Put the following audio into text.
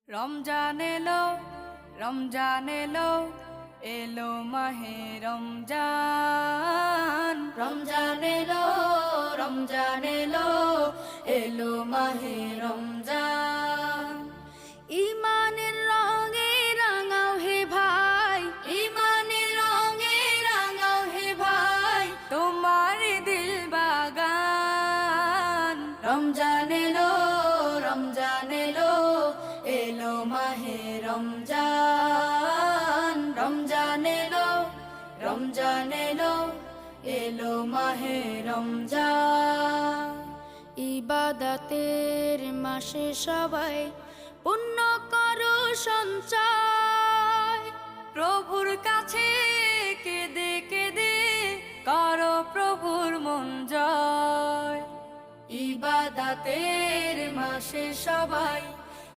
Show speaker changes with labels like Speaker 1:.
Speaker 1: রমজান এলো, রমজান এলো, এলো মাহে রমজান। রমজান এলো, রমজান এলো, এলো মাহে রমজান। ইমানের রঙে রাঙাও হে ভাই, ইমানের রঙে রাঙাও হে ভাই, তোমার দিল বাগান। রমজান এলো, রমজান এলো, এলো মাহে রমজান। রমজান এলো, রমজান এলো, এলো মাহে রমজান। ইবাদতের মাসে সবাই পুণ্য করো সঞ্চয়, প্রভুর কাছে কেঁদে কেঁদে করো প্রভুর মন জয়। ইবাদতের মাসে সবাই